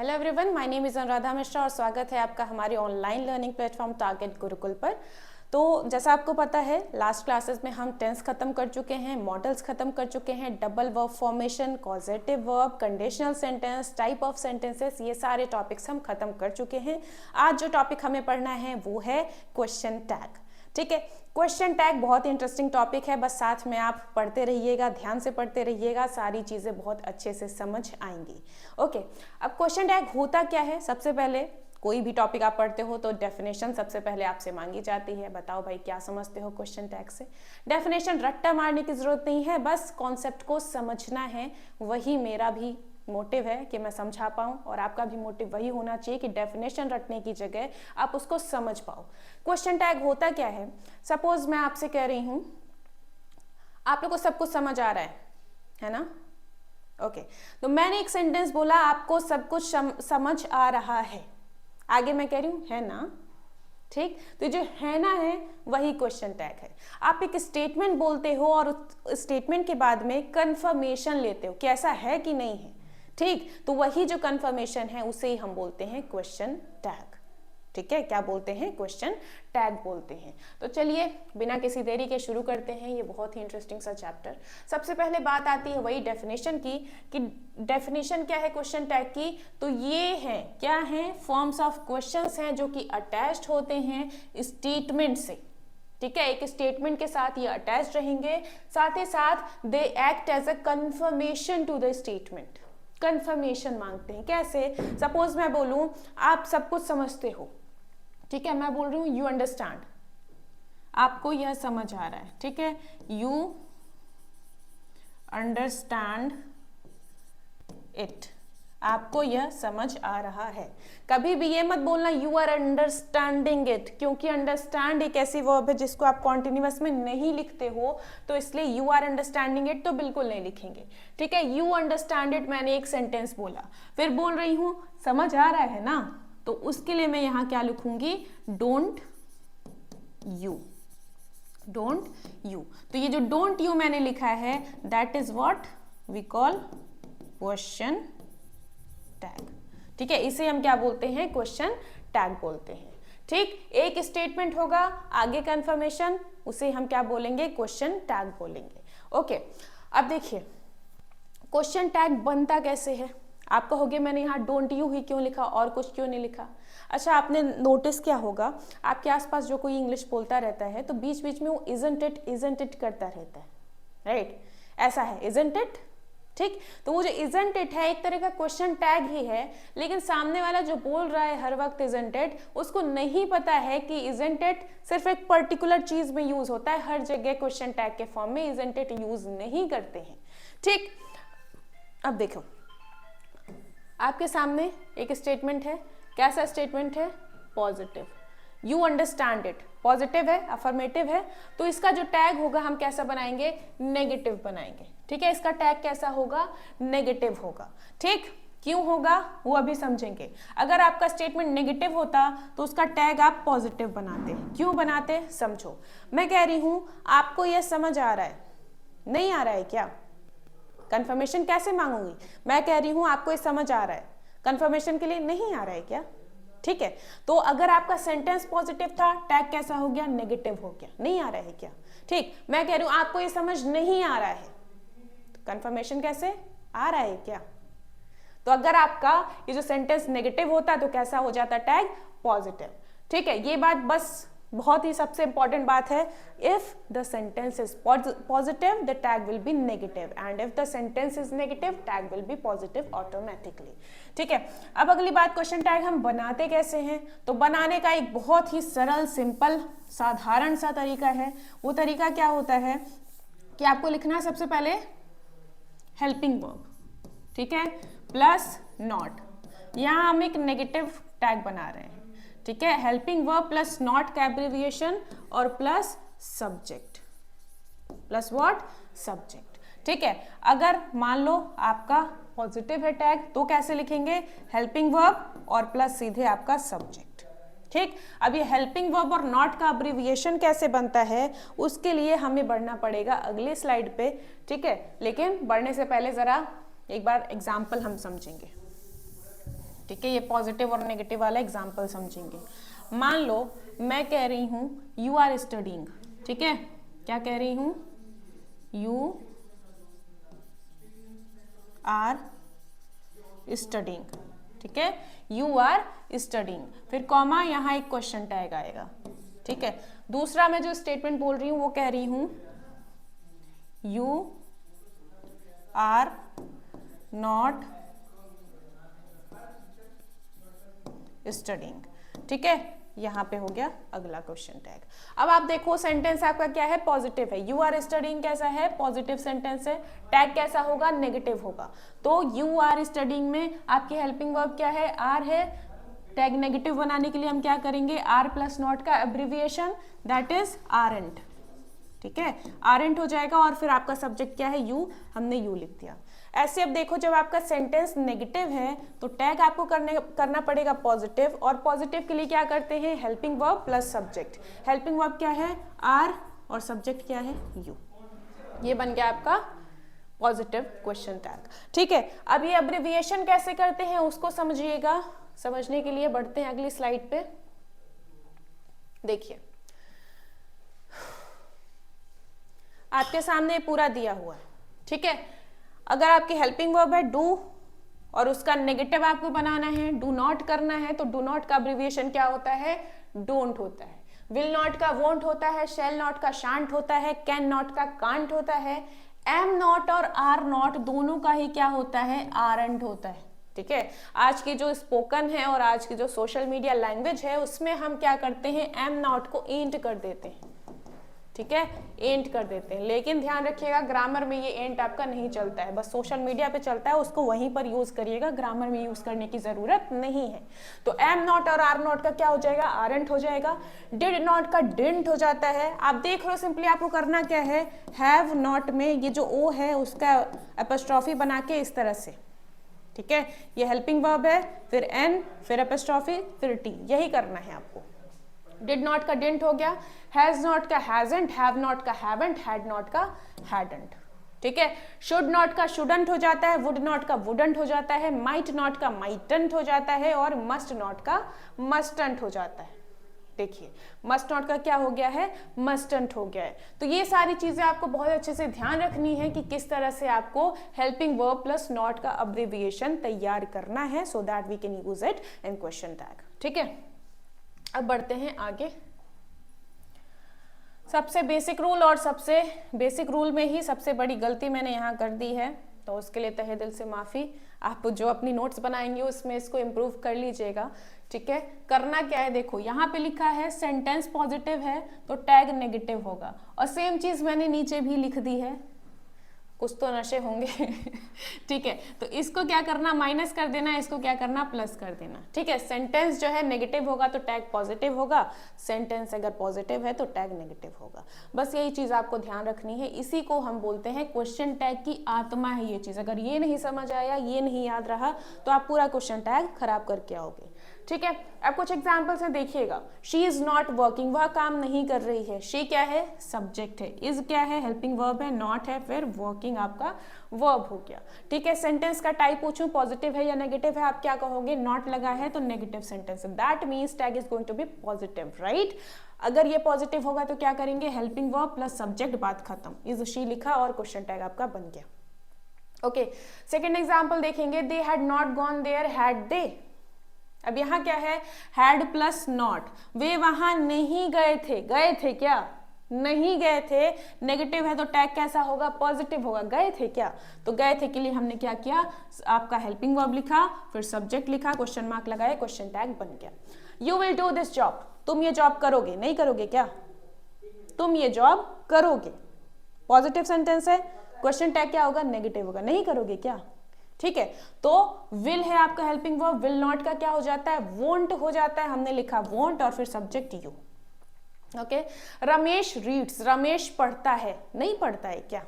Hello everyone, my name is Anuradha Mishra और स्वागत है आपका हमारे online learning platform target Gurukul पर। तो जैसा आपको पता है, लास्ट क्लासेस में हम टेंस खत्म कर चुके हैं, मॉडल्स खत्म कर चुके हैं, double verb formation, causative verb, conditional sentence, type of sentences, ये सारे टॉपिक्स हम खत्म कर चुके हैं। आज जो टॉपिक हमें पढ़ना है वो है क्वेश्चन टैग। ठीक है, क्वेश्चन टैग बहुत इंटरेस्टिंग टॉपिक है, बस साथ में आप पढ़ते रहिएगा, ध्यान से पढ़ते रहिएगा, सारी चीज़ें बहुत अच्छे से समझ आएंगी। ओके, अब क्वेश्चन टैग होता क्या है? सबसे पहले कोई भी टॉपिक आप पढ़ते हो तो डेफिनेशन सबसे पहले आपसे मांगी जाती है। बताओ भाई, क्या समझते हो क्वेश्चन टैग से? डेफिनेशन रट्टा मारने की जरूरत नहीं है, बस कॉन्सेप्ट को समझना है। वही मेरा भी मोटिव है कि मैं समझा पाऊँ, और आपका भी मोटिव वही होना चाहिए कि डेफिनेशन रटने की जगह आप उसको समझ पाओ। क्वेश्चन टैग होता क्या है? सपोज मैं आपसे कह रही हूँ, आप लोग को सब कुछ समझ आ रहा है ना? ओके, तो मैंने एक सेंटेंस बोला, आपको सब कुछ समझ आ रहा है। आगे मैं कह रही हूँ है ना, ठीक? तो जो है ना है वही क्वेश्चन टैग है। आप एक स्टेटमेंट बोलते हो और उस स्टेटमेंट के बाद में कंफर्मेशन लेते हो कि ऐसा है कि नहीं है, ठीक? तो वही जो कंफर्मेशन है उसे ही हम बोलते हैं क्वेश्चन टैग। ठीक है, क्या बोलते हैं? क्वेश्चन टैग बोलते हैं। तो चलिए बिना किसी देरी के शुरू करते हैं ये बहुत ही इंटरेस्टिंग सा चैप्टर। सबसे पहले बात आती है वही डेफिनेशन की, कि डेफिनेशन क्या है क्वेश्चन टैग की? तो ये है, क्या है? फॉर्म्स ऑफ क्वेश्चंस हैं जो कि अटैच्ड होते हैं स्टेटमेंट से। ठीक है, एक स्टेटमेंट के साथ ये अटैच्ड रहेंगे, साथ ही साथ they act as a confirmation to the statement. Confirmation मांगते हैं। कैसे? सपोज मैं बोलूं आप सब कुछ समझते हो, ठीक है, मैं बोल रही हूँ यू अंडरस्टैंड, आपको यह समझ आ रहा है, ठीक है, यू अंडरस्टैंड इट, आपको यह समझ आ रहा है। कभी भी ये मत बोलना यू आर अंडरस्टैंडिंग इट, क्योंकि अंडरस्टैंड एक ऐसी वर्ब है जिसको आप कॉन्टिन्यूअस में नहीं लिखते हो, तो इसलिए यू आर अंडरस्टैंडिंग इट तो बिल्कुल नहीं लिखेंगे। ठीक है, यू अंडरस्टैंड इट, मैंने एक सेंटेंस बोला, फिर बोल रही हूँ समझ आ रहा है ना, तो उसके लिए मैं यहाँ क्या लिखूंगी? Don't you, don't you. तो ये जो डोंट यू मैंने लिखा है, that is what we call question tag. ठीक है, इसे हम क्या बोलते हैं? क्वेश्चन टैग बोलते हैं। ठीक, एक स्टेटमेंट होगा, आगे कंफर्मेशन, उसे हम क्या बोलेंगे? क्वेश्चन टैग बोलेंगे। ओके, अब देखिए क्वेश्चन टैग बनता कैसे है। आप कहोगे मैंने यहाँ डोंट यू ही क्यों लिखा और कुछ क्यों नहीं लिखा? अच्छा, आपने नोटिस किया होगा आपके आसपास जो कोई इंग्लिश बोलता रहता है तो बीच बीच में वो इजंट इट करता रहता है, राइट? ऐसा है, इजंट इट, ठीक? तो वो जो इजंट इट है एक तरह का क्वेश्चन टैग ही है, लेकिन सामने वाला जो बोल रहा है हर वक्त इजंट इट, उसको नहीं पता है कि इजंट इट सिर्फ एक पर्टिकुलर चीज में यूज होता है, हर जगह क्वेश्चन टैग के फॉर्म में इजंट इट यूज नहीं करते हैं। ठीक, अब देखो आपके सामने एक स्टेटमेंट है। कैसा स्टेटमेंट है? Positive. You understand it, positive है, अफर्मेटिव है, तो इसका जो टैग होगा हम कैसा बनाएंगे? नेगेटिव बनाएंगे। ठीक है, इसका टैग कैसा होगा? नेगेटिव होगा। ठीक, क्यों होगा वो अभी समझेंगे। अगर आपका स्टेटमेंट नेगेटिव होता तो उसका टैग आप पॉजिटिव बनाते। क्यों बनाते? समझो। मैं कह रही हूं आपको यह समझ आ रहा है, नहीं आ रहा है क्या? कंफर्मेशन कैसे मांगूंगी? मैं कह रही हूं आपको ये समझ आ रहा है, कंफर्मेशन के लिए नहीं आ रहा है क्या? ठीक है, तो अगर आपका सेंटेंस पॉजिटिव था, टैग कैसा हो गया? नेगेटिव हो गया, नहीं आ रहा है क्या? ठीक, मैं कह रही हूं आपको ये समझ नहीं आ रहा है, कंफर्मेशन कैसे? आ रहा है क्या? तो अगर आपका ये जो सेंटेंस नेगेटिव होता तो कैसा हो जाता? Tag positive. ठीक है, ये बात बस बहुत ही सबसे इंपॉर्टेंट बात है। If the sentence is positive the tag will be negative, and if the sentence is negative tag will be positive automatically. ठीक है, अब अगली बात, क्वेश्चन टैग हम बनाते कैसे हैं? तो बनाने का एक बहुत ही सरल, सिंपल, साधारण सा तरीका है। वो तरीका क्या होता है कि आपको लिखना है सबसे पहले हेल्पिंग वर्ब, ठीक है, प्लस नॉट। यहां हम एक नेगेटिव टैग बना रहे हैं। ठीक है, हेल्पिंग वर्ब प्लस नॉट का एब्रिविएशन और plus subject, plus what? Subject. ठीक है, अगर मान लो आपका पॉजिटिव है टैग तो कैसे लिखेंगे? हेल्पिंग वर्ब और प्लस सीधे आपका सब्जेक्ट। ठीक, अब ये हेल्पिंग वर्ब और नॉट का अब्रिविएशन कैसे बनता है उसके लिए हमें बढ़ना पड़ेगा अगले स्लाइड पे। ठीक है, लेकिन बढ़ने से पहले जरा एक बार एग्जाम्पल हम समझेंगे। ठीक है, ये पॉजिटिव और नेगेटिव वाला एग्जाम्पल समझेंगे। मान लो मैं कह रही हूं यू आर स्टडिंग, ठीक है, क्या कह रही हूं, यू आर स्टडिंग, ठीक है, यू आर स्टडिंग, फिर कॉमा, यहां एक क्वेश्चन टैग आएगा, ठीक है। दूसरा मैं जो स्टेटमेंट बोल रही हूं वो कह रही हूं यू आर नॉट स्टडिंग, ठीक है, यहां पे हो गया अगला क्वेश्चन टैग। अब आप देखो सेंटेंस आपका क्या है, पॉजिटिव है, यू आर स्टडिंग कैसा है, पॉजिटिव सेंटेंस है, टैग कैसा होगा, नेगेटिव होगा। तो यू आर स्टडिंग में आपकी हेल्पिंग वर्ब क्या है, आर है, टैग नेगेटिव बनाने के लिए हम क्या करेंगे, आर प्लस नॉट का एब्रिविएशन, दैट इज आरंट, ठीक है, आरंट हो जाएगा, और फिर आपका सब्जेक्ट क्या है, यू, हमने यू लिख दिया। ऐसे अब देखो जब आपका सेंटेंस नेगेटिव है तो टैग आपको करना पड़ेगा पॉजिटिव, और पॉजिटिव के लिए क्या करते हैं, helping verb plus subject. Helping verb क्या है, आर, और सब्जेक्ट क्या है, यू। ये बन गया आपका पॉजिटिव क्वेश्चन टैग, ठीक है। अब ये अब्रिविएशन कैसे करते हैं उसको समझिएगा, समझने के लिए बढ़ते हैं अगली स्लाइड पे। देखिए आपके सामने पूरा दिया हुआ है, ठीक है। अगर आपकी हेल्पिंग वर्ब है डू और उसका नेगेटिव आपको बनाना है, डू नॉट करना है, तो डू नॉट का अब्रिविएशन क्या होता है, डोंट होता है। विल नॉट का वोंट होता है, शैल नॉट का शांट होता है, कैन नॉट का कांट होता है, एम नॉट और आर नॉट दोनों का ही क्या होता है, आरंट होता है, ठीक है। आज की जो स्पोकन है और आज की जो सोशल मीडिया लैंग्वेज है उसमें हम क्या करते हैं, एम नॉट को एंट कर देते हैं, ठीक है, एंट कर देते हैं। लेकिन ध्यान रखिएगा ग्रामर में ये एंट आपका नहीं चलता है, बस सोशल मीडिया पे चलता है, उसको वहीं पर यूज करिएगा, ग्रामर में यूज करने की जरूरत नहीं है। तो एम नॉट और आर नॉट का क्या हो जाएगा, आरंट हो जाएगा। डिड नॉट का डिडंट हो जाता है। आप देख लो सिंपली आपको करना क्या है, हैव नॉट में ये जो ओ है उसका एपोस्ट्रोफी बना के इस तरह से, ठीक है, ये हेल्पिंग वर्ब है, फिर एन, फिर एपोस्ट्रोफी, फिर टी, यही करना है आपको। डिड नॉट का डिडंट हो गया, हैज नॉट का हैजंट, हैव नॉट का हैवंट, हैड नॉट का हैडंट, ठीक है। शुड नॉट का शुडंट हो जाता है, वुड नॉट का वुडंट हो जाता है, माइट नॉट का माइटंट हो जाता है, और मस्ट नॉट का मस्टंट हो जाता है। देखिए मस्ट नॉट का क्या हो गया है, मस्टंट हो गया है। तो ये सारी चीजें आपको बहुत अच्छे से ध्यान रखनी है कि किस तरह से आपको हेल्पिंग वर्ब प्लस नॉट का अब्रिविएशन तैयार करना है, so that we can use it in question tag, ठीक है। अब बढ़ते हैं आगे। सबसे बेसिक रूल, और सबसे बेसिक रूल में ही सबसे बड़ी गलती मैंने यहाँ कर दी है, तो उसके लिए तहे दिल से माफ़ी। आप जो अपनी नोट्स बनाएंगे उसमें इसको इम्प्रूव कर लीजिएगा, ठीक है। करना क्या है, देखो यहाँ पे लिखा है सेंटेंस पॉजिटिव है तो टैग नेगेटिव होगा, और सेम चीज़ मैंने नीचे भी लिख दी है, कुछ तो नशे होंगे ठीक है। तो इसको क्या करना, माइनस कर देना, इसको क्या करना, प्लस कर देना, ठीक है। सेंटेंस जो है नेगेटिव होगा तो टैग पॉजिटिव होगा, सेंटेंस अगर पॉजिटिव है तो टैग नेगेटिव होगा। बस यही चीज आपको ध्यान रखनी है, इसी को हम बोलते हैं क्वेश्चन टैग की आत्मा है ये चीज। अगर ये नहीं समझ आया, ये नहीं याद रहा, तो आप पूरा क्वेश्चन टैग खराब करके आओगे, ठीक है। अब कुछ एग्जाम्पल्स में देखिएगा, शी इज नॉट वर्किंग, वह काम नहीं कर रही है, शी क्या है, सब्जेक्ट है, इज क्या है, हेल्पिंग वर्ब है, नॉट है, फिर वर्किंग आपका वर्ब हो गया, ठीक है। सेंटेंस का टाइप पूछूं पॉजिटिव है या नेगेटिव है, आप क्या कहोगे, नॉट लगा है तो नेगेटिव सेंटेंस है, that means tag is going to be positive, right. अगर ये पॉजिटिव होगा तो क्या करेंगे, हेल्पिंग वर्ब प्लस सब्जेक्ट, बात खत्म, इज शी लिखा और क्वेश्चन टैग आपका बन गया। ओके, सेकेंड एग्जाम्पल देखेंगे, they had not gone there, had they. अब यहाँ क्या है, हैड प्लस नॉट, वे वहां नहीं गए थे क्या, नहीं गए थे, नेगेटिव है तो टैग कैसा होगा, पॉजिटिव होगा, गए थे क्या, तो गए थे के लिए हमने क्या किया, आपका हेल्पिंग वर्ब लिखा, फिर सब्जेक्ट लिखा, क्वेश्चन मार्क लगाए, क्वेश्चन टैग बन गया। You will do this job, तुम ये जॉब करोगे, नहीं करोगे क्या, तुम ये जॉब करोगे, पॉजिटिव सेंटेंस है, क्वेश्चन टैग क्या होगा, नेगेटिव होगा, नहीं करोगे क्या, ठीक है। तो विल है आपका हेल्पिंग वर्ब, विल नॉट का क्या हो जाता है, वोंट हो जाता है, हमने लिखा वोंट, और फिर subject you, okay. Ramesh reads, Ramesh पढ़ता है, नहीं पढ़ता है क्या,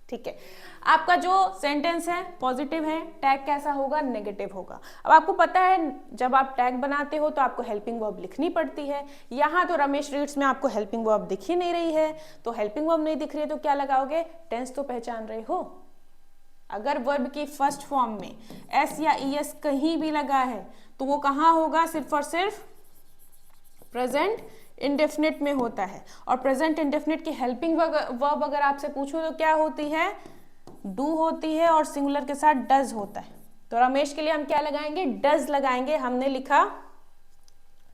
ठीक है। आपका जो सेंटेंस है पॉजिटिव है, टैग कैसा होगा, नेगेटिव होगा। अब आपको पता है जब आप टैग बनाते हो तो आपको हेल्पिंग वर्ब लिखनी पड़ती है, यहाँ तो रमेश रीड्स में आपको हेल्पिंग वर्ब दिख ही नहीं रही है, तो हेल्पिंग वर्ब नहीं दिख रही है तो क्या लगाओगे, टेंस तो पहचान रहे हो, अगर वर्ब की फर्स्ट फॉर्म में एस या ईएस कहीं भी लगा है तो वो कहाँ होगा, सिर्फ और सिर्फ प्रेजेंट इंडेफिनिट में होता है। और प्रेजेंट इंडेफिनिट की हेल्पिंग वर्ब अगर आपसे पूछूं तो क्या होती है, डू होती है और सिंगुलर के साथ डज होता है। तो रमेश के लिए हम क्या लगाएंगे, डज लगाएंगे। हमने लिखा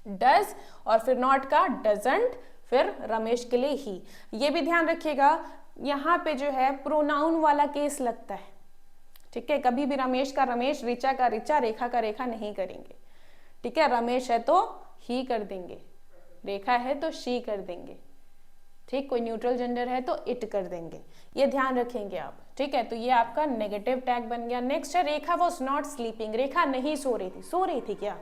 डज और फिर नॉट का डजंट, फिर रमेश के लिए ही। ये भी ध्यान रखिएगा यहाँ पे जो है प्रोनाउन वाला केस लगता है, ठीक है। कभी भी रमेश का रमेश, ऋचा का ऋचा, रेखा का रेखा नहीं करेंगे, ठीक है। रमेश है तो ही कर देंगे, रेखा है तो शी कर देंगे, ठीक। कोई न्यूट्रल जेंडर है तो इट कर देंगे, ये ध्यान रखेंगे आप, ठीक है। तो ये आपका नेगेटिव टैग बन गया। नेक्स्ट है रेखा वॉज नॉट स्लीपिंग, रेखा नहीं सो रही थी। सो रही थी क्या,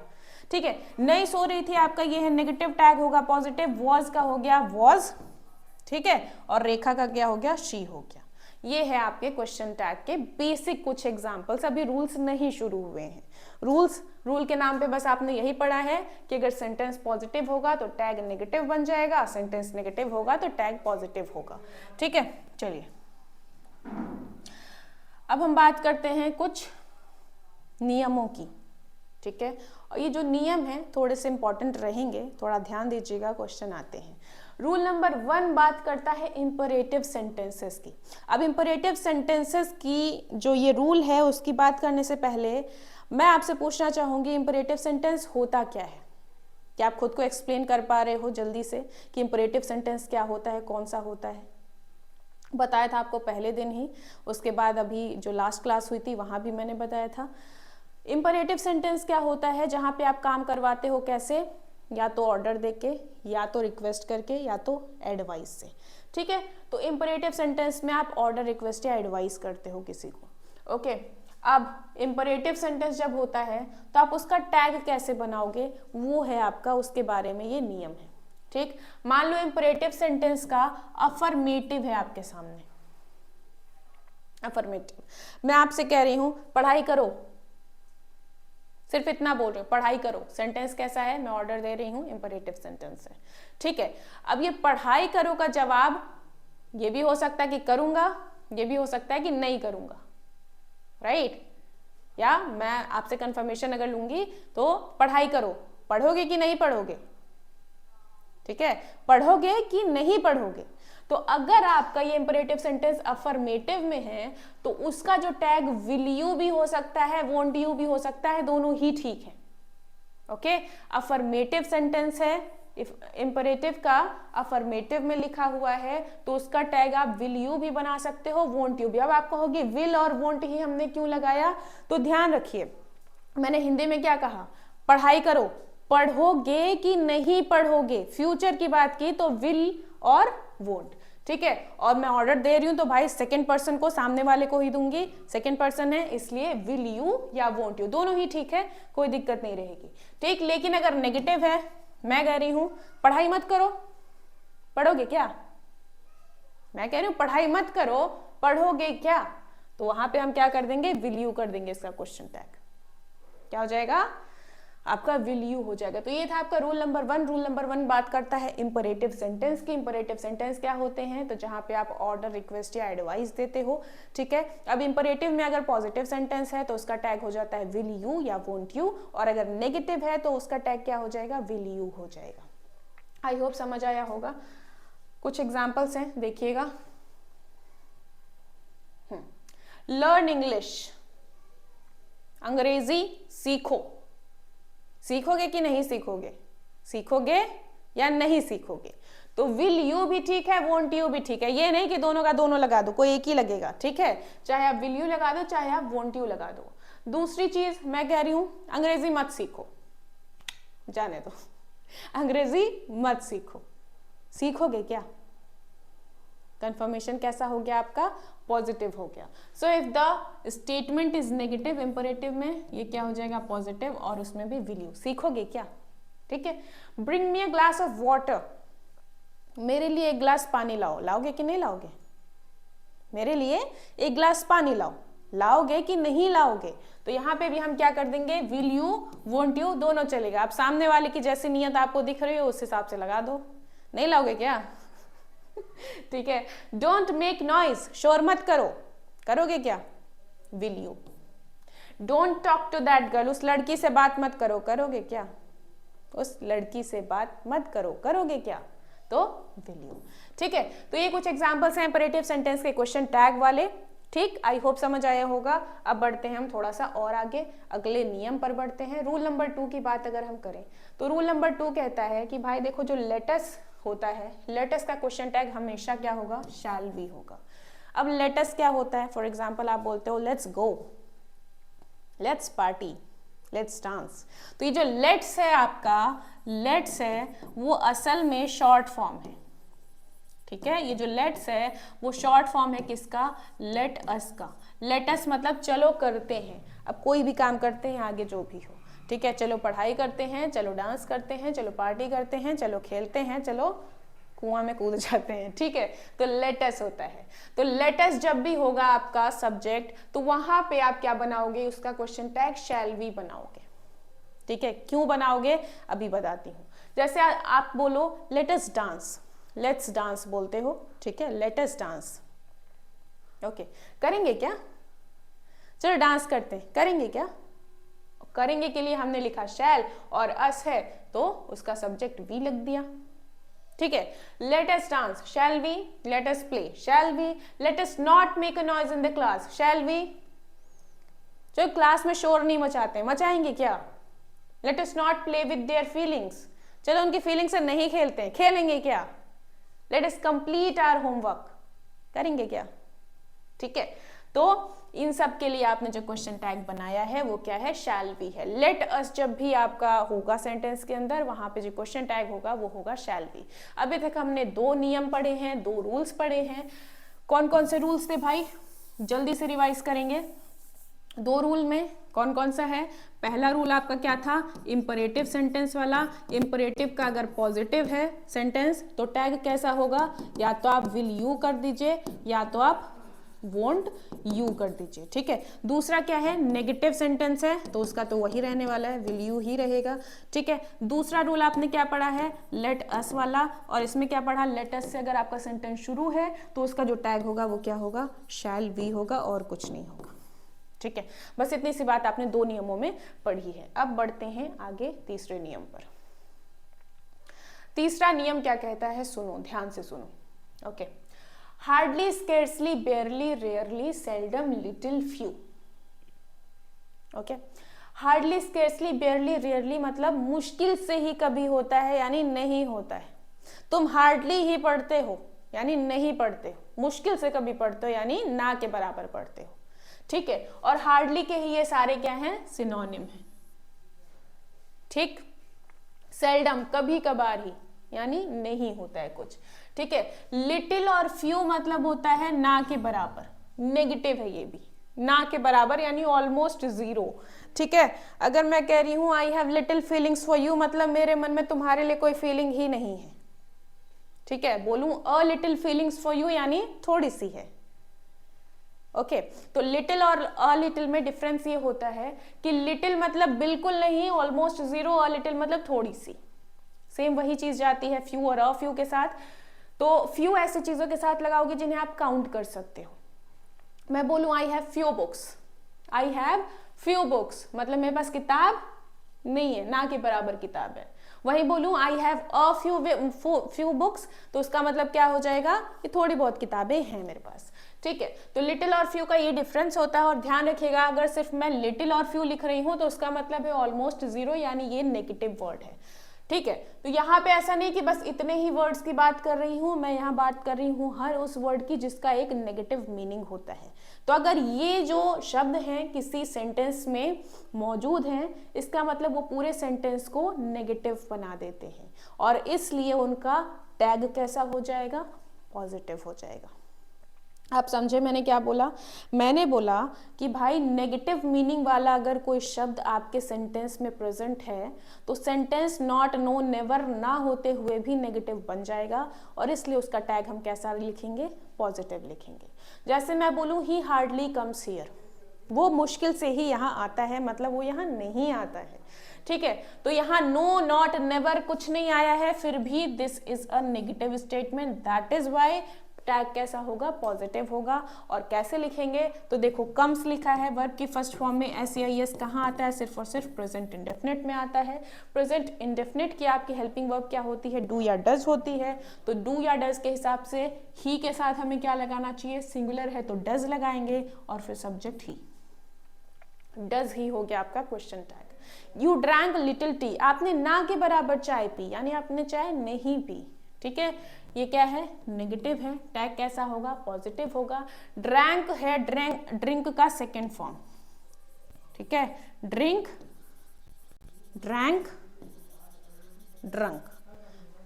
ठीक है, नहीं सो रही थी, आपका ये है नेगेटिव टैग होगा। पॉजिटिव वॉज का हो गया वॉज, ठीक है, और रेखा का क्या हो गया, शी हो गया। ये है आपके क्वेश्चन टैग के बेसिक कुछ एग्जांपल्स। अभी रूल्स नहीं शुरू हुए हैं। रूल के नाम पे बस आपने यही पढ़ा है कि अगर सेंटेंस पॉजिटिव होगा तो टैग नेगेटिव बन जाएगा, सेंटेंस नेगेटिव होगा तो टैग पॉजिटिव होगा, ठीक है। चलिए अब हम बात करते हैं कुछ नियमों की, ठीक है। और ये जो नियम है थोड़े से इंपॉर्टेंट रहेंगे, थोड़ा ध्यान दीजिएगा, क्वेश्चन आते हैं। रूल नंबर 1 बात करता है इंपरेटिव सेंटेंसेस की। अब इंपरेटिव सेंटेंसेस की जो ये रूल है उसकी बात करने से पहले मैं आपसे पूछना चाहूंगी इंपरेटिव सेंटेंस होता क्या है। क्या आप खुद को एक्सप्लेन कर पा रहे हो जल्दी से कि इंपरेटिव सेंटेंस क्या होता है, कौन सा होता है? बताया था आपको पहले दिन ही, उसके बाद अभी जो लास्ट क्लास हुई थी वहां भी मैंने बताया था। इंपरेटिव सेंटेंस क्या होता है, जहां पे आप काम करवाते हो कैसे, या तो ऑर्डर देके, या तो रिक्वेस्ट करके, या तो एडवाइस से, ठीक है। तो इंपरेटिव सेंटेंस में आप ऑर्डर, रिक्वेस्ट या एडवाइस करते हो किसी को, ओके। अब इंपरेटिव सेंटेंस जब होता है तो आप उसका टैग कैसे बनाओगे, वो है आपका, उसके बारे में ये नियम है, ठीक। मान लो इंपरेटिव सेंटेंस का अफर्मेटिव है आपके सामने, अफर्मेटिव, मैं आपसे कह रही हूं पढ़ाई करो, सिर्फ इतना बोल रही हूँ पढ़ाई करो। सेंटेंस कैसा है, मैं ऑर्डर दे रही हूँ, इंपरेटिव सेंटेंस है, ठीक है। अब ये पढ़ाई करो का जवाब ये भी हो सकता है कि करूंगा, ये भी हो सकता है कि नहीं करूंगा, राइट। या मैं आपसे कंफर्मेशन अगर लूंगी तो पढ़ाई करो, पढ़ोगे कि नहीं पढ़ोगे, ठीक है, पढ़ोगे कि नहीं पढ़ोगे। तो अगर आपका ये इंपरेटिव सेंटेंस अफर्मेटिव में है तो उसका जो टैग विल यू भी हो सकता है, वोंट यू भी हो सकता है, दोनों ही ठीक है, ओके। अफर्मेटिव सेंटेंस है, इंपरेटिव का अफर्मेटिव में लिखा हुआ है तो उसका टैग आप विल यू भी बना सकते हो, वोंट यू भी। अब आप कहोगे विल और वोंट ही हमने क्यों लगाया, तो ध्यान रखिए मैंने हिंदी में क्या कहा, पढ़ाई करो, पढ़ोगे कि नहीं पढ़ोगे, फ्यूचर की बात की तो विल और वोंट, ठीक है। और मैं ऑर्डर दे रही हूं तो भाई सेकंड पर्सन को, सामने वाले को ही दूंगी, सेकंड पर्सन है इसलिए विल यू या वोंट यू, दोनों ही ठीक है, कोई दिक्कत नहीं रहेगी, ठीक। लेकिन अगर नेगेटिव है, मैं कह रही हूं पढ़ाई मत करो, पढ़ोगे क्या, मैं कह रही हूं पढ़ाई मत करो, पढ़ोगे क्या, तो वहां पे हम क्या कर देंगे, विल यू कर देंगे, इसका क्वेश्चन टैग क्या हो जाएगा, आपका विल यू हो जाएगा। तो ये था आपका रूल नंबर 1। रूल नंबर 1 बात करता है इंपरेटिव सेंटेंस की। इंपरेटिव सेंटेंस क्या होते हैं, तो जहां पे आप ऑर्डर, रिक्वेस्ट या एडवाइस देते हो, ठीक है। अब इंपरेटिव में अगर पॉजिटिव सेंटेंस है तो उसका टैग हो जाता है विल यू या वोंट यू, और अगर नेगेटिव है तो उसका टैग क्या हो जाएगा, विल यू हो जाएगा। आई होप समझ आया होगा। कुछ एग्जाम्पल्स हैं, देखिएगा। लर्न इंग्लिश, अंग्रेजी सीखो। सीखोगे कि नहीं सीखोगे, सीखोगे या नहीं सीखोगे, तो विल यू भी ठीक है, वोंट यू भी ठीक है। ये नहीं कि दोनों का दोनों लगा दो, कोई एक ही लगेगा, ठीक है। चाहे आप विल यू लगा दो, चाहे आप वोंट यू लगा दो। दूसरी चीज मैं कह रही हूं अंग्रेजी मत सीखो, जाने दो, अंग्रेजी मत सीखो, सीखोगे क्या, कंफर्मेशन कैसा हो गया आपका, पॉजिटिव हो गया। So if the statement is negative, imperative में ये क्या हो जाएगा, पॉजिटिव, और उसमें भी विल यू, सीखोगे क्या, ठीक है। Bring me a glass of water, मेरे लिए एक ग्लास पानी लाओ, लाओगे कि नहीं लाओगे, मेरे लिए एक ग्लास पानी लाओ, लाओगे कि नहीं लाओगे। तो यहाँ पे भी हम क्या कर देंगे, विल यू, वोंट यू, दोनों चलेगा। आप सामने वाले की जैसी नियत आपको दिख रही हो उस हिसाब से लगा दो, नहीं लाओगे क्या, ठीक है। डोंट मेक नॉइज, शोर मत करो, करोगे क्या, will you. Don't talk to that girl, उस लड़की से बात मत करो, करोगे क्या? उस लड़की से बात मत करो, करोगे क्या? तो विल यू। ठीक है, तो ये कुछ एग्जांपल्स हैं इंपरेटिव सेंटेंस के क्वेश्चन टैग वाले। ठीक, आई होप समझ आया होगा। अब बढ़ते हैं हम थोड़ा सा और आगे, अगले नियम पर बढ़ते हैं। रूल नंबर 2 की बात अगर हम करें तो रूल नंबर 2 कहता है कि भाई देखो, जो लेटस होता है, लेटस का क्वेश्चन टैग हमेशा क्या होगा? शैल बी होगा। अब लेटस क्या होता है? फॉर एग्जाम्पल आप बोलते हो let's go, let's party, let's dance. तो ये जो लेट्स है आपका, लेट्स है वो असल में शॉर्ट फॉर्म है। ठीक है, ये जो लेट्स है वो शॉर्ट फॉर्म है किसका? लेट अस का। लेट अस मतलब चलो करते हैं। अब कोई भी काम करते हैं आगे जो भी हो, ठीक है, चलो पढ़ाई करते हैं, चलो डांस करते हैं, चलो पार्टी करते हैं, चलो खेलते हैं, चलो कुआं में कूद जाते हैं। ठीक है, तो लेट अस होता है। तो लेट अस जब भी होगा आपका सब्जेक्ट, तो वहां पे आप क्या बनाओगे? उसका क्वेश्चन टैग शैल बी बनाओगे। ठीक है, क्यों बनाओगे अभी बताती हूँ। जैसे आप बोलो late us dance, let's dance बोलते हो, ठीक है, लेट अस डांस। ओके, करेंगे क्या? चलो डांस करते हैं, करेंगे क्या? करेंगे के लिए हमने लिखा शैल और अस है तो उसका सब्जेक्ट वी लग दिया। ठीक है, let us dance, shall we? Let us play, shall we? Let us not make a noise in the class, shall we? जो क्लास में शोर नहीं मचाते, मचाएंगे क्या? Let us not play with their feelings, चलो उनकी फीलिंग से नहीं खेलते हैं, खेलेंगे क्या? Let us complete our homework, करेंगे क्या? ठीक है, तो इन सब के लिए आपने जो क्वेश्चन टैग बनाया है वो क्या है? शैल बी है। लेट अस जब भी आपका होगा सेंटेंस के अंदर, वहां पे जो क्वेश्चन टैग होगा वो होगा शैल बी। अभी तक हमने 2 नियम पढ़े हैं, 2 रूल्स पढ़े हैं। कौन कौन से रूल्स थे भाई? जल्दी से रिवाइज करेंगे। 2 रूल में कौन कौन सा है? पहला रूल आपका क्या था? इंपरेटिव सेंटेंस वाला। इंपरेटिव का अगर पॉजिटिव है सेंटेंस तो टैग कैसा होगा? या तो आप विल यू कर दीजिए या तो आप वोंट यू कर दीजिए। ठीक है, दूसरा क्या है? नेगेटिव सेंटेंस है तो उसका तो वही रहने वाला है, विल यू ही रहेगा। ठीक है, दूसरा रूल आपने क्या पढ़ा है? लेट अस वाला। और इसमें क्या पढ़ा? लेट अस से अगर आपका सेंटेंस शुरू है तो उसका जो टैग होगा वो क्या होगा? शैल बी होगा और कुछ नहीं होगा। ठीक है, बस इतनी सी बात आपने 2 नियमों में पढ़ी है। अब बढ़ते हैं आगे तीसरे नियम पर। तीसरा नियम क्या कहता है? सुनो, ध्यान से सुनो। Okay, hardly, scarcely, बेयरली, rarely, seldom, little, few. Okay, hardly, scarcely, बेयरली, rarely मतलब मुश्किल से ही कभी होता है, यानी नहीं होता है। तुम हार्डली ही पढ़ते हो यानी नहीं पढ़ते हो, मुश्किल से कभी पढ़ते हो यानी ना के बराबर पढ़ते हो। ठीक है, और हार्डली के ही ये सारे क्या हैं? सिनोनिम है। ठीक, सेल्डम कभी कभार ही यानी नहीं होता है कुछ। ठीक है, लिटिल और फ्यू मतलब होता है ना के बराबर, नेगेटिव है ये भी, ना के बराबर यानी ऑलमोस्ट जीरो। ठीक है, अगर मैं कह रही हूं I have little feelings for you मतलब मेरे मन में तुम्हारे लिए कोई फीलिंग ही नहीं है। ठीक है, बोलूं a little feelings for you यानी थोड़ी सी है। ओके, तो लिटिल और अ लिटिल में डिफरेंस ये होता है कि लिटिल मतलब बिल्कुल नहीं, ऑलमोस्ट जीरो, अ लिटिल मतलब थोड़ी सी। सेम वही चीज जाती है फ्यू और अ फ्यू के साथ। तो फ्यू ऐसी चीजों के साथ लगाओगे जिन्हें आप काउंट कर सकते हो। मैं बोलूं I have few books, I have few books मतलब मेरे पास किताब नहीं है, ना के बराबर किताब है। वही बोलूं I have a few books तो उसका मतलब क्या हो जाएगा कि थोड़ी बहुत किताबें हैं मेरे पास। ठीक है, तो लिटिल और फ्यू का ये डिफरेंस होता है। और ध्यान रखिएगा, अगर सिर्फ मैं लिटिल और फ्यू लिख रही हूं तो उसका मतलब है ऑलमोस्ट जीरो, यानी ये नेगेटिव वर्ड है। ठीक है, तो यहाँ पे ऐसा नहीं कि बस इतने ही वर्ड्स की बात कर रही हूँ, मैं यहाँ बात कर रही हूँ हर उस वर्ड की जिसका एक नेगेटिव मीनिंग होता है। तो अगर ये जो शब्द हैं किसी सेंटेंस में मौजूद हैं, इसका मतलब वो पूरे सेंटेंस को नेगेटिव बना देते हैं और इसलिए उनका टैग कैसा हो जाएगा? पॉजिटिव हो जाएगा। आप समझे मैंने क्या बोला? मैंने बोला कि भाई नेगेटिव मीनिंग वाला अगर कोई शब्द आपके सेंटेंस में प्रेजेंट है तो सेंटेंस नॉट, नो, नेवर ना होते हुए भी नेगेटिव बन जाएगा और इसलिए उसका टैग हम कैसा लिखेंगे? पॉजिटिव लिखेंगे। जैसे मैं बोलूं ही हार्डली कम्स हियर, वो मुश्किल से ही यहाँ आता है मतलब वो यहाँ नहीं आता है। ठीक है, तो यहाँ नो, नॉट, नेवर कुछ नहीं आया है, फिर भी this is a negative statement, that is why tag कैसा होगा, पॉजिटिव होगा। और कैसे लिखेंगे, तो देखो कम्स लिखा है, वर्ब की फर्स्ट फॉर्म में SEIS कहाँ आता है, सिर्फ और सिर्फ प्रेजेंट इंडेफिनिट में आता है। प्रेजेंट इंडेफिनिट की आपकी हेल्पिंग वर्ब क्या होती है, डू या डज होती है। तो डू या डज के हिसाब से ही के साथ हमें क्या लगाना चाहिए, सिंगुलर है तो डज लगाएंगे और फिर सब्जेक्ट ही, डज ही हो गया आपका question tag. You drank little T, आपने ना के बराबर चाय पी, यानी आपने चाय नहीं पी, ठीक है, ये क्या है, नेगेटिव है, टैग कैसा होगा, पॉजिटिव होगा। ड्रैंक है, ड्रिंक का सेकेंड फॉर्म, ठीक है, ड्रिंक, ड्रैंक, ड्रंक,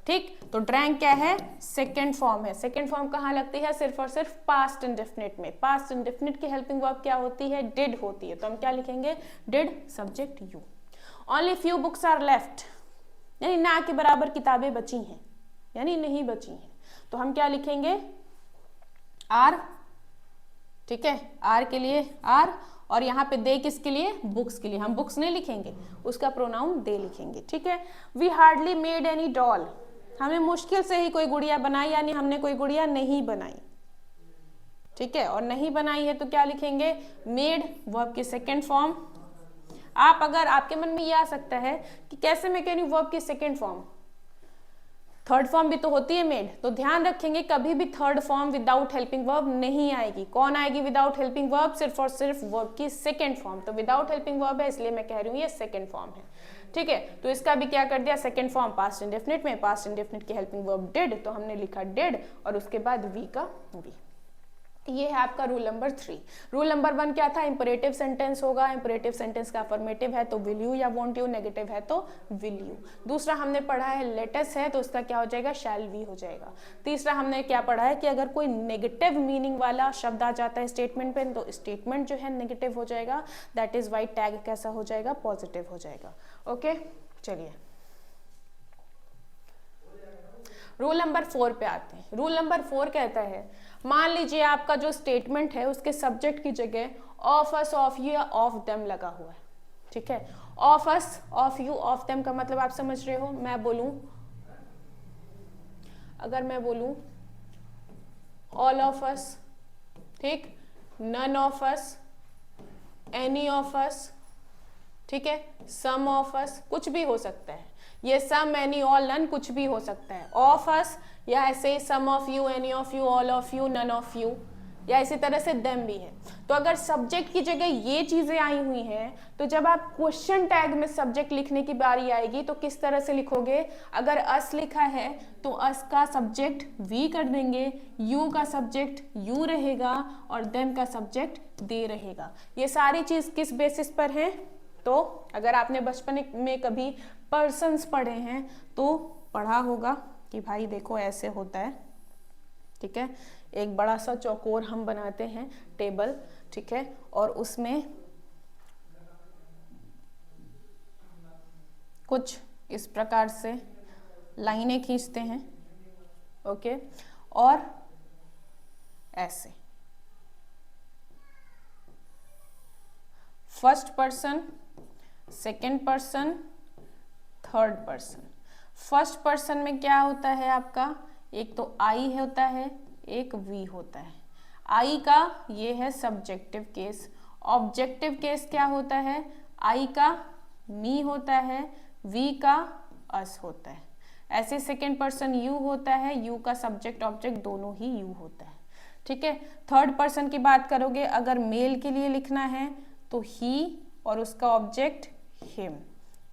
ठीक। तो ड्रैंक क्या है, सेकेंड फॉर्म है। सेकेंड फॉर्म कहाँ लगती है, सिर्फ और सिर्फ पास्ट इंडेफिनिट में। पास्ट इंडेफिनिट की हेल्पिंग वर्ब क्या होती है, डिड होती है। तो हम क्या लिखेंगे, did, subject you. Only few books are left, यानी ना के बराबर किताबें बची हैं, यानी नहीं बची हैं। तो हम क्या लिखेंगे, आर, ठीक है, आर के लिए आर, और यहाँ पे दे किसके लिए, बुक्स के लिए। हम बुक्स नहीं लिखेंगे, उसका प्रोनाउन दे लिखेंगे, ठीक है। We hardly made any doll, हमने मुश्किल से ही कोई गुड़िया बनाई, यानी हमने कोई गुड़िया नहीं बनाई, ठीक है। और नहीं बनाई है तो क्या लिखेंगे, मेड, वर्ब की सेकेंड फॉर्म। आप अगर आपके मन में ये आ सकता है कि कैसे मैं कह रही हूँ वर्ब की सेकेंड फॉर्म, थर्ड फॉर्म भी तो होती है मेड, तो ध्यान रखेंगे कभी भी third form without helping verb नहीं आएगी। कौन आएगी विदाउट हेल्पिंग वर्ब, सिर्फ और सिर्फ वर्ब की सेकेंड फॉर्म। तो विदाउट हेल्पिंग वर्ब है, इसलिए मैं कह रही हूँ ये सेकेंड फॉर्म है, ठीक है। तो इसका भी क्या कर दिया, सेकेंड फॉर्म पास्ट इंडेफिनिट में, पास्ट इंडेफिनिट की हेल्पिंग वर्ब डिड, तो हमने लिखा डिड और उसके बाद वी का वी। ये है आपका रूल नंबर 3। रूल नंबर 1 क्या था, इंपरेटिव सेंटेंस होगा, इंपरेटिव सेंटेंस का अफर्मेटिव है तो विल यू या वोंट यू, नेगेटिव है तो विल यू। दूसरा हमने पढ़ा है लेटस है तो उसका क्या हो जाएगा, शैल वी हो जाएगा। तीसरा हमने क्या पढ़ा है कि अगर कोई नेगेटिव मीनिंग वाला शब्द आ जाता है स्टेटमेंट पे तो स्टेटमेंट जो है नेगेटिव हो जाएगा, दैट इज वाई टैग कैसा हो जाएगा, पॉजिटिव हो जाएगा। ओके, चलिए रूल नंबर 4 पे आते हैं। रूल नंबर 4 कहता है, मान लीजिए आपका जो स्टेटमेंट है उसके सब्जेक्ट की जगह ऑफ अस, ऑफ यू या ऑफ देम लगा हुआ है, ठीक है। Of us, of you, of them का मतलब आप समझ रहे हो। मैं बोलूं, अगर मैं बोलूं ऑल ऑफ अस, ठीक, none of us, any of us, ठीक है, सम ऑफ अस, कुछ भी हो सकता है। ये सम, एनी, ऑल, नन कुछ भी हो सकता है। ऑफ अस या ऐसे some of you, any of you, all of you, none of you, या इसी तरह से देम भी है। तो अगर सब्जेक्ट की जगह ये चीजें आई हुई हैं तो जब आप क्वेश्चन टैग में सब्जेक्ट लिखने की बारी आएगी तो किस तरह से लिखोगे। अगर अस लिखा है तो अस का सब्जेक्ट वी कर देंगे, यू का सब्जेक्ट यू रहेगा और देम का सब्जेक्ट दे रहेगा। ये सारी चीज किस बेसिस पर है, तो अगर आपने बचपन में कभी पर्सन्स पढ़े हैं तो पढ़ा होगा कि भाई देखो ऐसे होता है, ठीक है। एक बड़ा सा चौकोर हम बनाते हैं टेबल, ठीक है, और उसमें कुछ इस प्रकार से लाइनें खींचते हैं, ओके, और ऐसे first person, second person, third person. First person में क्या होता है आपका, एक तो आई होता है, एक वी होता है। आई का ये है सब्जेक्टिव केस, ऑब्जेक्टिव केस क्या होता है, आई का मी होता है, वी का अस होता है। ऐसे सेकेंड पर्सन यू होता है, यू का सब्जेक्ट ऑब्जेक्ट दोनों ही यू होता है, ठीक है। थर्ड पर्सन की बात करोगे, अगर मेल के लिए लिखना है तो ही और उसका ऑब्जेक्ट हिम,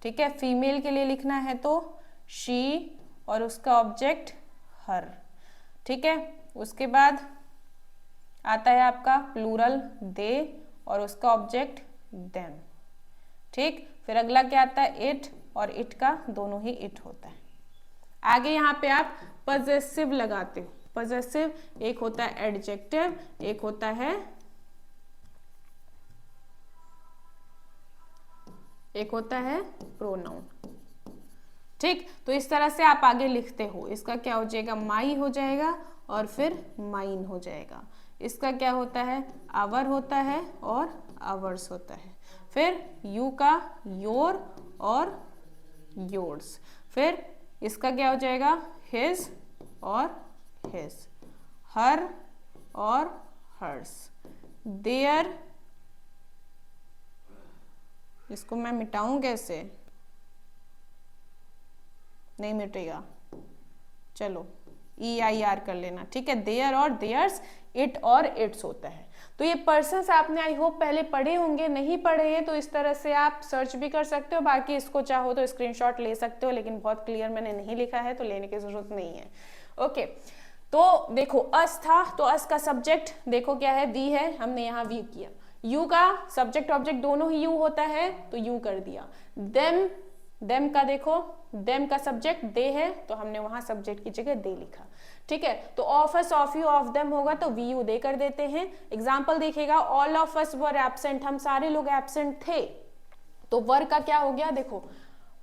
ठीक है। फीमेल के लिए लिखना है तो शी और उसका ऑब्जेक्ट हर, ठीक है। उसके बाद आता है आपका प्लूरल दे और उसका ऑब्जेक्ट देम, ठीक। फिर अगला क्या आता है, इट, और इट का दोनों ही इट होता है। आगे यहाँ पे आप पजेसिव लगाते हो। पजेसिव एक होता है एडजेक्टिव, एक होता है प्रोनाउन, ठीक। तो इस तरह से आप आगे लिखते हो। इसका क्या हो जाएगा, माई हो जाएगा और फिर माइन हो जाएगा। इसका क्या होता है, आवर होता है और आवर्स होता है। फिर यू का योर और योर्स। फिर इसका क्या हो जाएगा, हिज और हिज। हर और हर्स, देयर, इसको मैं मिटाऊं कैसे, नहीं मिटेगा, चलो EIR कर लेना, ठीक है। देयर और देयर्स, इट और इट्स होता है। तो ये पर्सन्स आपने आई होप पहले पढ़े होंगे, नहीं पढ़े हैं तो इस तरह से आप सर्च भी कर सकते हो, बाकी इसको चाहो तो स्क्रीनशॉट ले सकते हो, लेकिन बहुत क्लियर मैंने नहीं लिखा है तो लेने की जरूरत नहीं है। ओके, तो देखो अस था, तो अस का सब्जेक्ट देखो क्या है, वी है, हमने यहाँ वी किया। यू का सब्जेक्ट ऑब्जेक्ट दोनों ही यू होता है तो यू कर दिया। देम, देम का देखो, देम का सब्जेक्ट दे है तो हमने वहां सब्जेक्ट की जगह दे लिखा, ठीक है। तो of us, of you, of them होगा तो वी यू दे कर देते हैं। एग्जाम्पल देखिएगा, all of us were absent, हम सारे लोग एब्सेंट थे, तो वर का क्या हो गया, देखो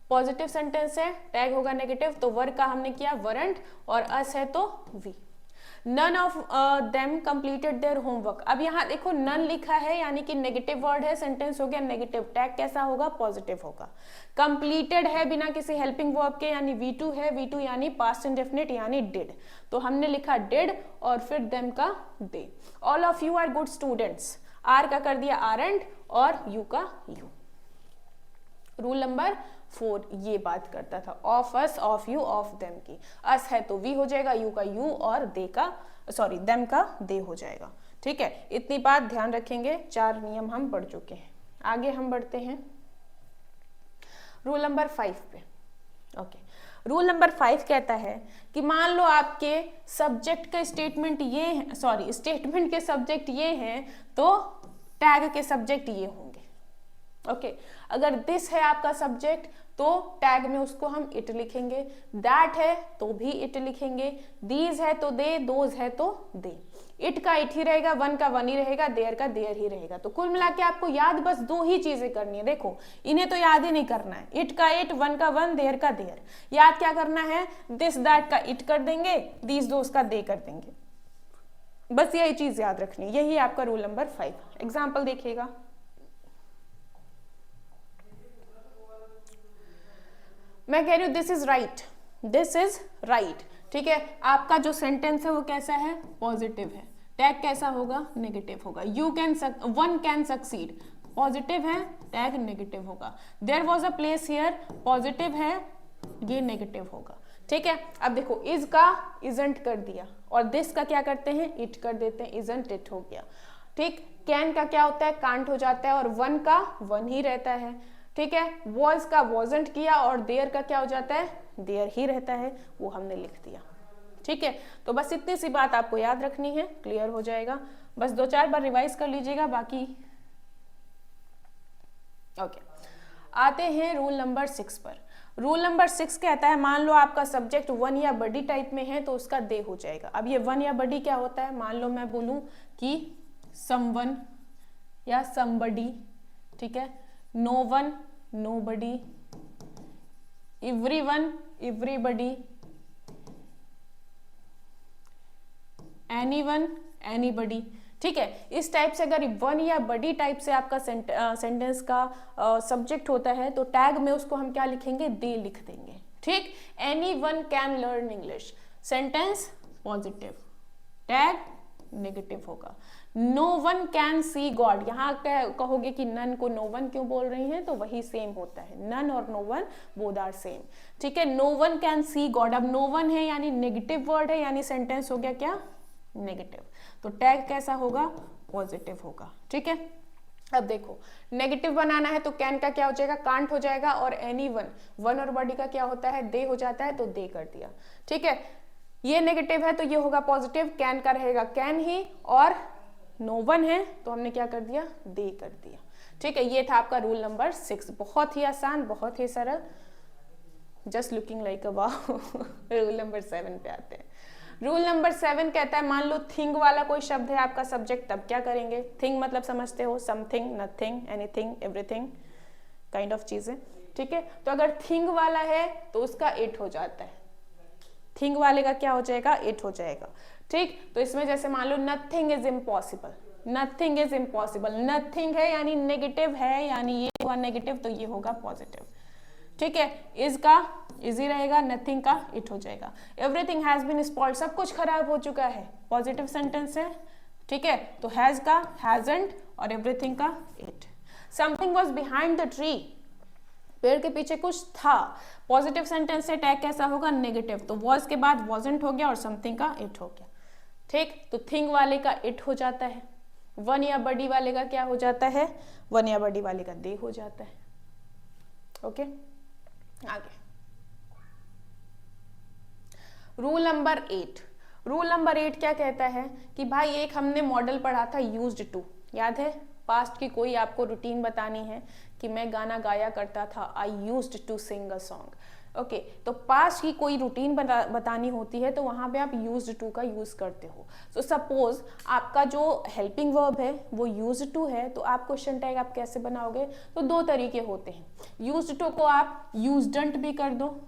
पॉजिटिव सेंटेंस है, टैग होगा नेगेटिव, तो वर का हमने किया वरंट, और अस है तो we. None of them completed their homework, अब यहाँ देखो नन लिखा है यानी कि नेगेटिव वर्ड है, सेंटेंस हो गया नेगेटिव, टैग कैसा होगा, पॉजिटिव होगा। कंप्लीटेड है बिना किसी हेल्पिंग वर्ब के यानी V2 है, V2 यानी पास्ट इंडेफिनिट यानी डिड, तो हमने लिखा डिड और फिर देम का दे। All of you are good students, are का कर दिया आरंट और यू का यू। रूल नंबर 4 ये बात करता था, of us, of you, of them की। अस है तो वी हो जाएगा, यू का यू और दे का, सॉरी देम का दे हो जाएगा, ठीक है। इतनी बात ध्यान रखेंगे, 4 नियम हम पढ़ चुके हैं। आगे हम बढ़ते हैं रूल नंबर 5 पे। ओके, रूल नंबर 5 कहता है कि मान लो आपके सब्जेक्ट का स्टेटमेंट ये है, सॉरी स्टेटमेंट के सब्जेक्ट ये हैं तो टैग के सब्जेक्ट ये होंगे। ओके, अगर दिस है आपका सब्जेक्ट तो टैग में उसको हम इट लिखेंगे, दैट है तो भी इट लिखेंगे, दीज है तो दे, दोज है तो दे। इट का इट ही रहेगा, वन का वन ही रहेगा, देयर का देयर ही रहेगा। तो कुल मिला के आपको याद बस 2 ही चीजें करनी है, देखो इन्हें तो याद ही नहीं करना है, इट का इट, वन का वन, देयर का देयर। याद क्या करना है, दिस दैट का इट कर देंगे, दीज दोज का दे कर देंगे, बस यही चीज याद रखनी है। यही आपका रूल नंबर 5। एग्जाम्पल देखिएगा, मैं कह रही हूं this is right, this is right, ठीक है। आपका जो सेंटेंस है वो कैसा है, पॉजिटिव है, टैग कैसा होगा, नेगेटिव होगा। You can, one can succeed, positive है, टैग नेगेटिव होगा। There was a place here, positive है, ये नेगेटिव होगा, ठीक है। अब देखो इज का इजंट कर दिया और दिस का क्या करते हैं, इट कर देते हैं, इजंट इट हो गया, ठीक। कैन का क्या होता है, कांट हो जाता है और वन का वन ही रहता है, ठीक है। वॉज का वॉजंट किया और देयर का क्या हो जाता है, देयर ही रहता है, वो हमने लिख दिया, ठीक है। तो बस इतनी सी बात आपको याद रखनी है, क्लियर हो जाएगा। बस 2-4 बार रिवाइज कर लीजिएगा, बाकी ओके। आते हैं रूल नंबर 6 पर। रूल नंबर 6 कहता है मान लो आपका सब्जेक्ट वन या बडी टाइप में है तो उसका दे हो जाएगा। अब ये वन या बडी क्या होता है, मान लो मैं बोलूं कि समवन या समबडी, ठीक है, no one, nobody, everyone, everybody, anyone, anybody, ठीक है। इस टाइप से अगर वन या बडी टाइप से आपका सेंटेंस का सब्जेक्ट होता है तो टैग में उसको हम क्या लिखेंगे, दे लिख देंगे, ठीक। Anyone can learn English, sentence positive, tag negative होगा। No one can see God, यहाँ कहोगे कि नन को नो वन क्यों बोल रही हैं, तो वही सेम होता है, नन और no one both are same, ठीक है। No one can see God, अब नो वन है यानी नेगेटिव वर्ड है, यानी सेंटेंस हो गया क्या, नेगेटिव, तो टैग कैसा होगा, पॉजिटिव होगा, ठीक है। अब देखो नेगेटिव बनाना है तो कैन का क्या हो जाएगा, कांट हो जाएगा, और एनी वन, वन और बॉडी का क्या होता है, दे हो जाता है, तो दे कर दिया, ठीक है। ये नेगेटिव है तो ये होगा पॉजिटिव, कैन का रहेगा कैन ही, और नो वन है तो हमने क्या कर दिया, दे कर दिया, ठीक है। ये था आपका रूल नंबर 6, बहुत ही आसान, बहुत ही सरल, जस्ट लुकिंग लाइक अ वाव। रूल नंबर 7 पे आते हैं। रूल नंबर 7 कहता है मान लो थिंग वाला कोई शब्द है आपका सब्जेक्ट, तब क्या करेंगे। थिंग मतलब समझते हो, something, nothing, anything, everything kind of चीजें, ठीक है। तो अगर थिंग वाला है तो उसका इट हो जाता है, थिंग वाले का क्या हो जाएगा, इट हो जाएगा, ठीक। तो इसमें जैसे मान लो nothing is impossible, nothing is impossible, nothing है यानी नेगेटिव है, यानी ये हुआ नेगेटिव तो ये होगा पॉजिटिव, ठीक है, इज का इजी रहेगा, नथिंग का इट हो जाएगा। एवरीथिंग हैज बीन स्पॉइल्ड, सब कुछ खराब हो चुका है, पॉजिटिव सेंटेंस है, ठीक है, तो हैज का हैजंट और एवरीथिंग का it. Something was behind the tree, पेड़ के पीछे कुछ था, पॉजिटिव सेंटेंस से टैग कैसा होगा, नेगेटिव, तो वॉज के बाद वॉजंट हो गया और समथिंग का इट हो गया, ठीक, तो थिंग वाले का इट हो जाता है, वन या बडी वाले का क्या हो जाता है, वन या बडी वाले का दे हो जाता है। ओके, आगे रूल नंबर 8। रूल नंबर 8 क्या कहता है कि भाई एक हमने मॉडल पढ़ा था यूज्ड टू, याद है, पास्ट की कोई आपको रूटीन बतानी है कि मैं गाना गाया करता था, I used to sing a song. Okay, तो पास्ट की कोई रूटीन बतानी होती है तो वहां पे आप यूज्ड टू का यूज करते हो। सो सपोज आपका जो हेल्पिंग वर्ब है वो यूज्ड टू है, तो आप क्वेश्चन टैग आप कैसे बनाओगे, तो दो तरीके होते हैं। यूज्ड टू को आप यूज्डंट भी कर दो,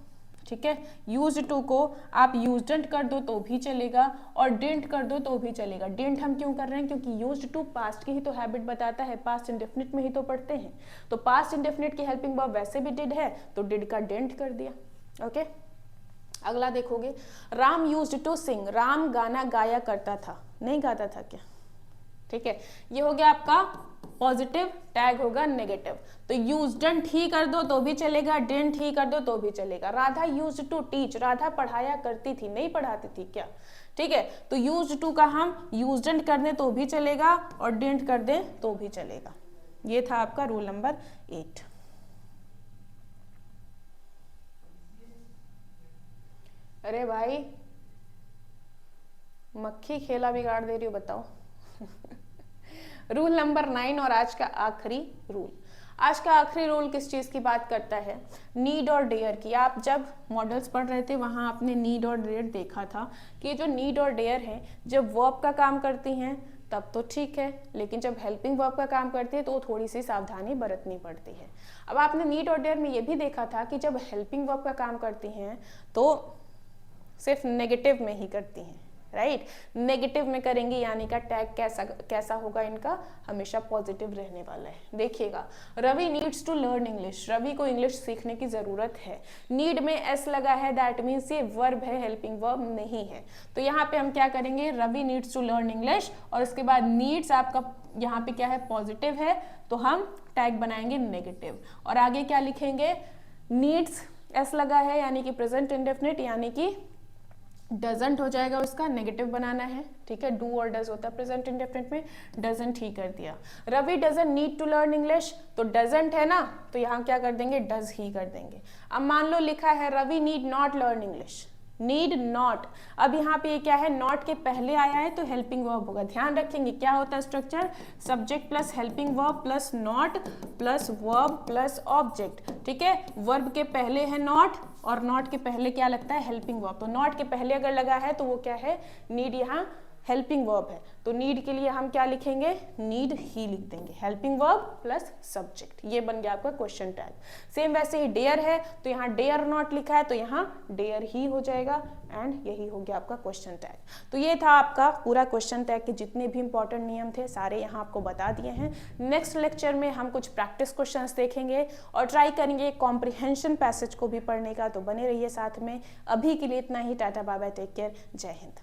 ठीक है, यूज्ड टू को आप यूज्डंट कर दो तो भी चलेगा और डिडंट कर दो तो भी चलेगा। डिडंट हम क्यों कर रहे हैं, क्योंकि यूज्ड टू पास्ट की ही तो हैबिट बताता है, पास्ट इंडेफिनिट में ही तो पढ़ते हैं, तो पास्ट इंडेफिनिट की हेल्पिंग वर्ब वैसे भी डिड है तो डिड का डिडंट कर दिया। ओके, अगला देखोगे, Ram used to sing, Ram गाना गाया करता था, नहीं गाता था क्या, ठीक है, ये हो गया आपका पॉजिटिव, टैग होगा नेगेटिव, तो यूज्डंट ही कर दो तो भी चलेगा, डिडंट ही कर दो तो भी चलेगा। Radha used to teach, Radha पढ़ाया करती थी, नहीं पढ़ाती थी क्या, ठीक है, तो यूज्ड टू का हम यूज्डंट कर दें तो भी चलेगा और डिडंट कर दें तो भी चलेगा। ये था आपका रूल नंबर 8। अरे भाई मक्खी खेला बिगाड़ दे रही हो, बताओ। रूल नंबर 9 और आज का आखिरी रूल। आज का आखिरी रूल किस चीज की बात करता है, नीड और डेयर की। आप जब मॉडल्स पढ़ रहे थे वहां आपने नीड और डेयर देखा था कि जो नीड और डेयर है जब वर्ब का काम करती हैं तब तो ठीक है, लेकिन जब हेल्पिंग वर्ब का काम करती है तो थोड़ी सी सावधानी बरतनी पड़ती है। अब आपने नीड और डेयर में ये भी देखा था कि जब हेल्पिंग वर्ब का काम करती हैं तो सिर्फ नेगेटिव में ही करती हैं, राइट, नेगेटिव में करेंगे यानी का टैग कैसा होगा इनका, हमेशा पॉजिटिव रहने वाला है। देखिएगा, Ravi needs to learn English, Ravi को इंग्लिश सीखने की जरूरत है, नीड में एस लगा है, दैट मीन्स ये वर्ब है, हेल्पिंग वर्ब नहीं है, तो यहाँ पे हम क्या करेंगे, Ravi needs to learn English और उसके बाद नीड्स आपका यहाँ पे क्या है, पॉजिटिव है, तो हम टैग बनाएंगे नेगेटिव और आगे क्या लिखेंगे, नीड्स एस लगा है यानी कि प्रेजेंट इंडेफिनिट, यानी कि डजंट हो जाएगा, उसका नेगेटिव बनाना है, ठीक है, डू और डज होता है प्रेजेंट इंडेफिनिट में, डजंट ही कर दिया। Ravi doesn't need to learn English, तो डजंट है ना, तो यहाँ क्या कर देंगे, डज ही कर देंगे। अब मान लो लिखा है Ravi need not learn English, need not, अब यहाँ पे क्या है, नॉट के पहले आया है तो हेल्पिंग वर्ब होगा, ध्यान रखेंगे क्या होता है structure, subject plus helping verb plus not plus verb plus object, ठीक है, वर्ब के पहले है नॉट और नॉट के पहले क्या लगता है, हेल्पिंग वर्ब, तो नॉट के पहले अगर लगा है तो वो क्या है, नीड, यहाँ हेल्पिंग वर्ब है, तो नीड के लिए हम क्या लिखेंगे, नीड ही लिख देंगे, हेल्पिंग वर्ब प्लस सब्जेक्ट, ये बन गया आपका क्वेश्चन टैग। सेम वैसे ही डेयर है तो यहाँ डेयर नॉट लिखा है तो यहाँ डेयर ही हो जाएगा एंड यही हो गया आपका क्वेश्चन टैग। तो ये था आपका पूरा क्वेश्चन टैग के जितने भी इंपॉर्टेंट नियम थे सारे यहाँ आपको बता दिए हैं। नेक्स्ट लेक्चर में हम कुछ प्रैक्टिस क्वेश्चंस देखेंगे और ट्राई करेंगे कॉम्प्रिहेंशन पैसेज को भी पढ़ने का, तो बने रहिए साथ में। अभी के लिए इतना ही, tata bye bye, take care, जय हिंद।